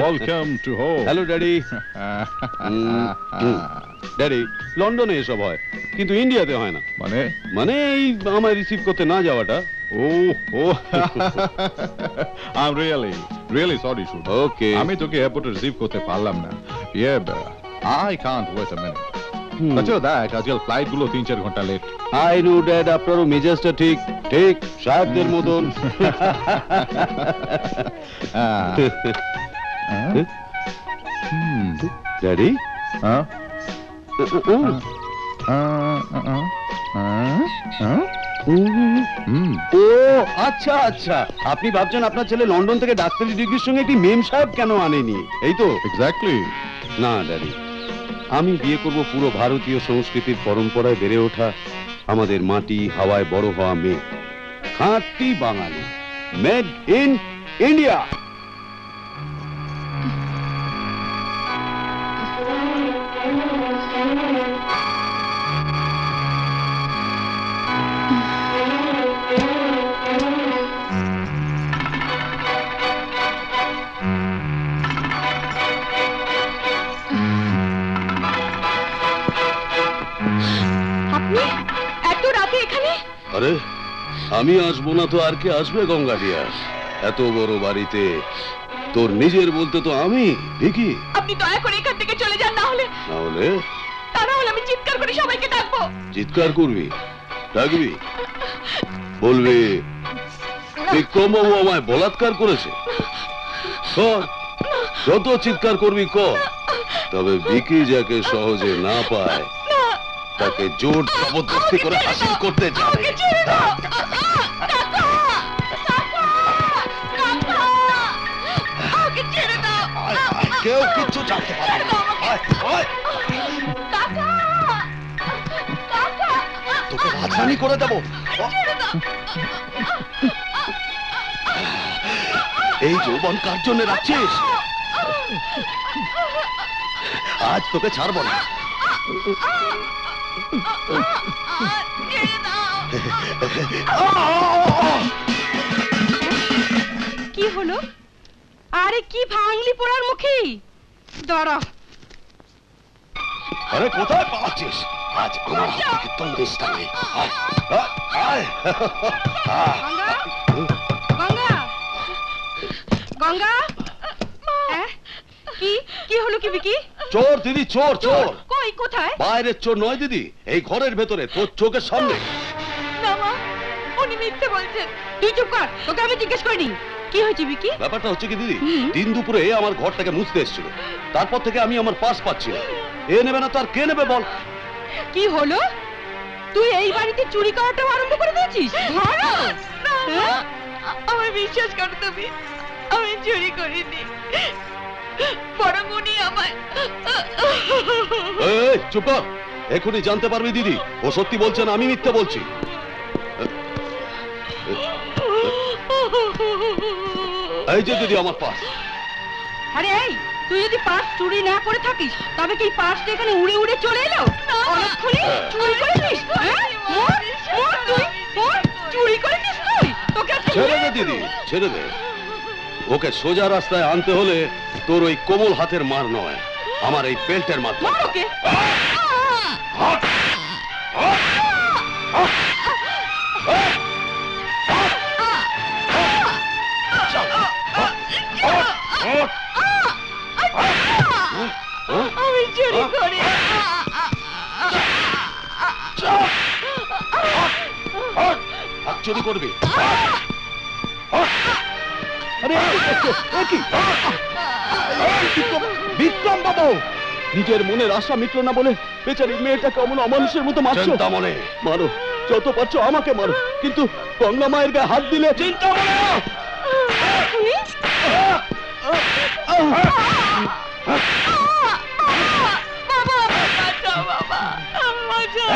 Welcome to home. Hello daddy. Daddy, লন্ডনে এসব হয়, কিন্তু ইন্ডিয়াতে হয় না। মানে মানে এই আমায় রিসিভ করতে না যাওয়াটা। Oh oh I am really sorry should. Okay. আমি তোকে এয়ারপোর্টে রিসিভ করতে পারলাম না। I can't wait a minute. তাছাড়া দেখ, আজকাল ফ্লাইট গুলো 3-4 ঘন্টা লেট। আই নো ড্যাড, আপনারও মেজাজটা ঠিক ঠিক সাহেবদের মতন। ড্যাডি, ও আচ্ছা আচ্ছা, আপনি ভাবছেন আপনার ছেলে লন্ডন থেকে ডাক্তারি ডিগ্রির সঙ্গে একটি মেম সাহেব কেন আনেনি, এই তো? এক্স্যাক্টলি। না ড্যাডি, আমি বিয়ে করব পুরো ভারতীয় সংস্কৃতির পরম্পরায় বেড়ে ওঠা, আমাদের মাটি হাওয়ায় বড় হওয়া মেয়ে, খাঁটি বাঙালি, মেড ইন ইন্ডিয়া। আরে আমি আসবো না তো আর কে আসবে গঙ্গাডিয়া? এত বড় বাড়িতে তোর নিজের বলতে তো আমি দেখি। আপনি দয়া করে এখান থেকে চলে যান, না হলে আমি চিৎকার করে সবাইকে ডাকবো। চিৎকার করবি? ডাকবি? বলবি বিক্রমবাবু আমায় বলাৎকার করেছে? যত চিৎকার করবি কর, তবে বিকি যাকে সহজে না পায় তাকে জোর জবরদস্তি করে হাসিল করতে যাবে। কেউ কিচ্ছু জানতে পারবে না। তোকে রাজধানী করে দেব। এই যৌবন কার জন্য রাখছিস? আজ তোকে ছাড়বো না। কি হলো? আরে কি ভাঙলি পোড়ার মুখী? দাঁড়া। আরে কোথায় পালাচ্ছিস? আজ আমার হাত থেকে তন্দিস টানে। গঙ্গা, গঙ্গা, কি কি হলো কি বিকি? চোর দিদি, চোর চোর। কই, কোথায়? বাইরের চোর নয় দিদি, এই ঘরের ভেতরে, তোর চোখের সামনে। না মা, উনি মিথ্যে বলছেন। তুই চুপ কর, তোকে আমি জিজ্ঞেস করিনি। কি হয়েছে বিকি? ব্যাপারটা হচ্ছে কি দিদি, দিন দুপুরে আমার ঘরটাকে মুছতে এসেছিল, তারপর থেকে আমি আমার পার্স পাচ্ছি না। এ নেবে না তো আর কে নেবে বল? কি হলো? তুই এই বাড়িতে চুরি করাটা আরম্ভ করে দিয়েছিস? আমার বিশ্বাস কর তুমি, আমি চুরি করিনি, বরং উনি আমায়। এই চুপ কর, এখনই জানতে পারবি দিদি ও সত্যি বলছে না আমি মিথ্যা বলছি। এই যে দিদি আমার পার্স। আরে এই, তুই যদি পার্স চুরি না করে থাকিস, তবে কি পার্সটা এখানে উড়ে উড়ে চলে এলো? অনেকক্ষণই চুরি করেছিস? চুরি করেছিস তুই? তোকে ছেড়ে দে দিদি, ছেড়ে দে। ওকে সোজা রাস্তায় আনতে হলে তোর ওই কোমল হাতের মার নয়, আমার এই বেল্টের মাধ্যমে। ওকে আমি চুরি করি। চুরি করবি? বিক্রম বাবু, নিজের মনের আশা মিটলো না বলে বেচারি মেয়েটাকে অমন অমানুষের মতো মারছো। চিন্তামণি, মারো, যত পারছো আমাকে মারো, কিন্তু গঙ্গা মায়ের গায়ে হাত দিলে। চিন্তামণি,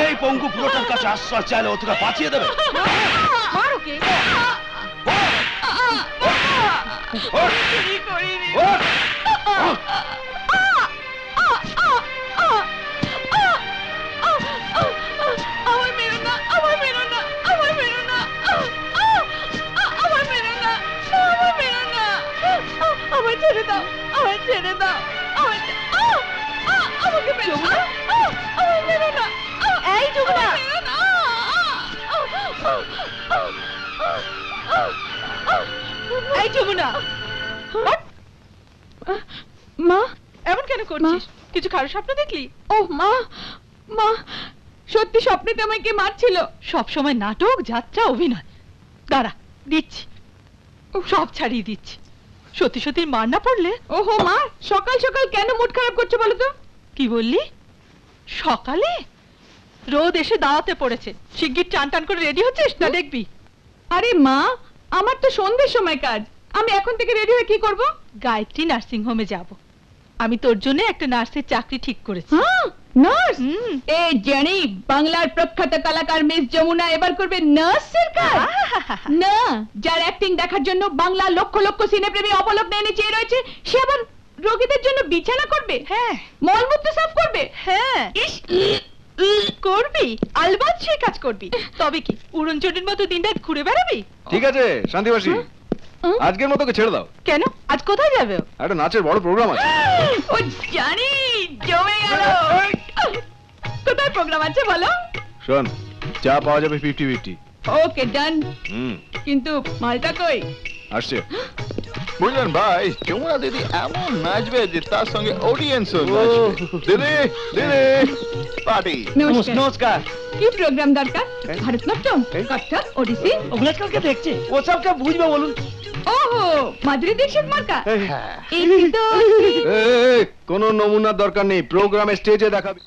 এই পঙ্গু পুরোটার কাছে আশ্রয় চাইলে ও তোকে বাঁচিয়ে দেবে। আমার ছেড়ে দাও, আমার ছেড়ে দাও, আমার আমাকে যমুনা, আমার মেরো না, এই যমুনা, এই যমুনা, মা এমন কেন করছিস? কিছু খারাপ স্বপ্ন দেখলি? ও মা, মা সত্যি স্বপ্নেতে আমায় কে মারছিল? সব সময় নাটক, যাত্রা, অভিনয়। দাঁড়া, দিচ্ছি, সব ছাড়িয়ে দিচ্ছি। সত্যি সত্যি মার না পড়লে? ওহো মা, সকাল সকাল কেন মুড খারাপ করছো বলো তো? কি বললি? সকালে রোদ এসে দাওয়াতে পড়েছে, শিগগির টান টান করে রেডি হচ্ছিস না দেখবি? আরে মা, আমার তো সন্ধ্যের সময় কাজ, আমি এখন থেকে রেডি হয়ে কি করব? গায়ত্রী নার্সিং হোমে যাব। আমি তোর জন্য একটা নার্সের চাকরি ঠিক করেছি। নার্স? এই জানি বাংলার প্রখ্যাত কলাকার মিস যমুনা এবার করবে নার্সের কাজ। না, যার অ্যাক্টিং দেখার জন্য বাংলা লক্ষ লক্ষ সিনেপ্রেমী অপলক নেনে চেয়ে রয়েছে, সে আবার রোগীদের জন্য বিছানা করবে? হ্যাঁ। মলমূত্র সাফ করবে? হ্যাঁ। ইস, করবি, আলবাত সেই কাজ করবি। তবে কি উড়নচণ্ডীর মতো দিনরাত ঘুরে বেড়াবি? ঠিক আছে শান্তিবাসী, আজকের মতো ছেড়ে দাও। কেন? আজ কোথায় যাবে? একটা নাচের বড় প্রোগ্রাম আছে। ও জানি, জমে গেল। কোথায় প্রোগ্রাম আছে বলো? শোন, চা পাওয়া যাবে 50-50। ওকে ডান। কিন্তু মালটা কই? আসছে। বুঝলেন ভাই, যমুনা দিদি এমন নাচবে যে তার সঙ্গে অডিয়েন্সও নাচবে। দিদি, দিদি, পার্টি। নমস্কার। নমস্কার। কি প্রোগ্রাম দরকার? ভারতনাট্যম, কত্থক, ওডিসি? ওগুলো কালকে দেখছে, ও সবটা বুঝবে বলুন। ওহো, মাধুরী দীক্ষিত মার্কা। এই তো কোনো নমুনার দরকার নেই, প্রোগ্রামে স্টেজে দেখাবে।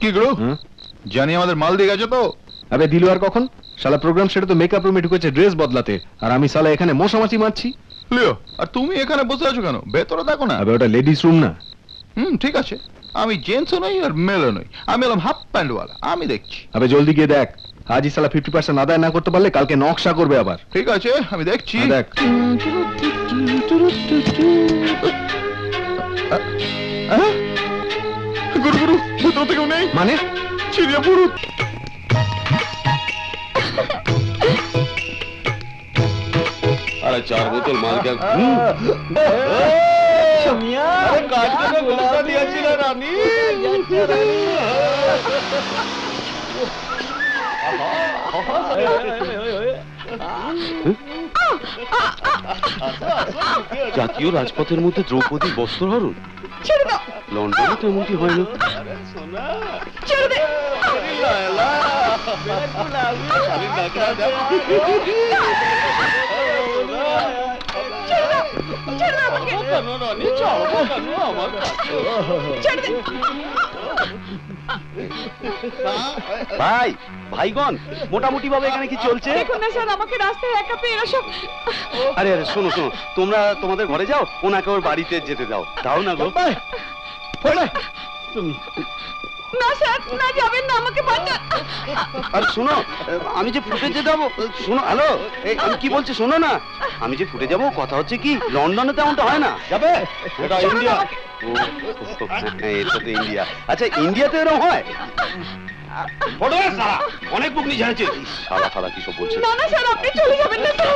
কি গুরু, জানি আমাদের মাল দিয়ে গেছে তো? আবে দিল আর কখন? শালা প্রোগ্রাম সেটা তো মেকআপ রুমে ঢুকেছে ড্রেস বদলাতে, আর আমি শালা এখানে মশামাছি মারছি। লিও, আর তুমি এখানে বসে আছো কেন? ভেতরে দেখো না। আবে ওটা লেডিস রুম না। ঠিক আছে, আমি জেন্টসও নই আর মেলও নই, আমি এলাম হাফ প্যান্টওয়ালা, আমি দেখছি। আবে জলদি গিয়ে দেখ, আজই শালা 50% আদায় না করতে পারলে কালকে নকশা করবে আবার। ঠিক আছে, আমি দেখছি। দেখ। গুরু গুরু, ভেতর থেকে নেই মানে? চিড়িয়া পুরু। আরে 4 বোতল মাল কে দিয়েছিল রানী। জাতীয় রাজপথের মধ্যে দ্রৌপদী বস্ত্রহরণ? লন্ডনে তো এমনটি হয় না। ভাই, ভাইগণ, মোটামুটি ভাবে এখানে কি চলছে? দেখুন না স্যার, আমাকে রাস্তায় একা পেয়ে এরা সব। আরে আরে শোনো শোনো, তোমরা তোমাদের ঘরে যাও, ওনাকে ওর বাড়িতে যেতে দাও। দাও না গো। না স্যার, না যাবেন না, আমাকে বাঁচান। আর শোনো, আমি যে ফুটেজে যাবো, শোনো, হ্যালো, আমি কি বলছি শোনো না, আমি যে ফুটে যাবো, কথা হচ্ছে কি লন্ডনে তেমনটা হয় না। যাবে? এটা ইন্ডিয়া। এটা তো ইন্ডিয়া। আচ্ছা, ইন্ডিয়াতে এরকম হয়? অনেক বুক নিয়ে যাচ্ছে। সারা ফালা কি সব বলছে? না না স্যার, আপনি চলে যাবেন না স্যার।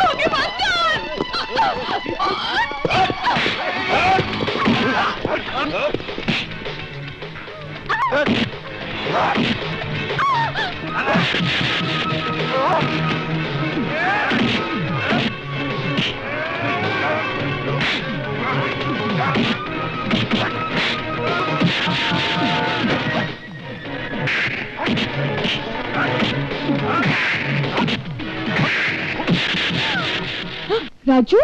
আমাকে বাঁচান। রাজু,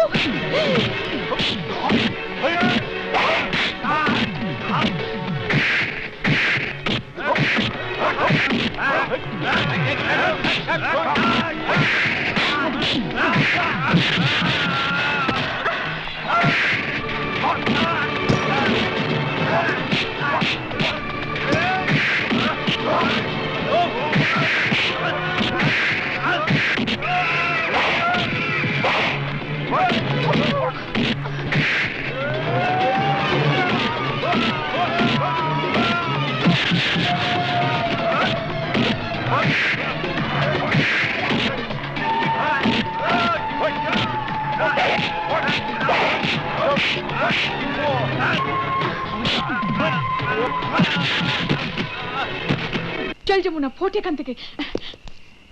চল যমুনা, ফোট এখান থেকে।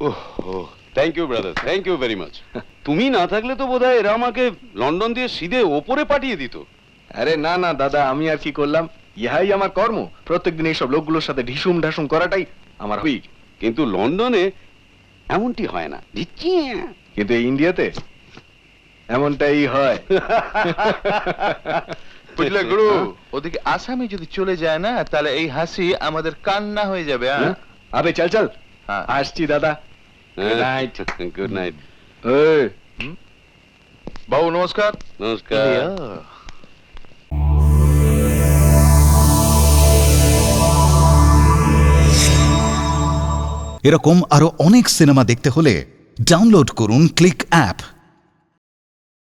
ওহ, thank you brother, thank you very much. তুমি না থাকলে তো বোধহয় এরা আমাকে লন্ডন দিয়ে সিধে ওপরে পাঠিয়ে দিত। আরে না না দাদা, আমি আর কি করলাম, ইহাই আমার কর্ম। প্রত্যেকদিন এইসব লোকগুলোর সাথে ঢিসুম ঢাসুম করাটাই আমার হই। কিন্তু লন্ডনে এমনটি হয় না। কিন্তু এই ইন্ডিয়াতে এমনটাই হয়। বুঝলে গুরু, ওদিকে আসামে যদি চলে যায় না, তাহলে এই হাসি আমাদের কান্না হয়ে যাবে। হ্যাঁ, আবে চল চল, হ্যাঁ। আসছি দাদা। Good night. Good night. বাবু নমস্কার। নমস্কার। এরকম আরো অনেক সিনেমা দেখতে হলে ডাউনলোড করুন ক্লিক অ্যাপ।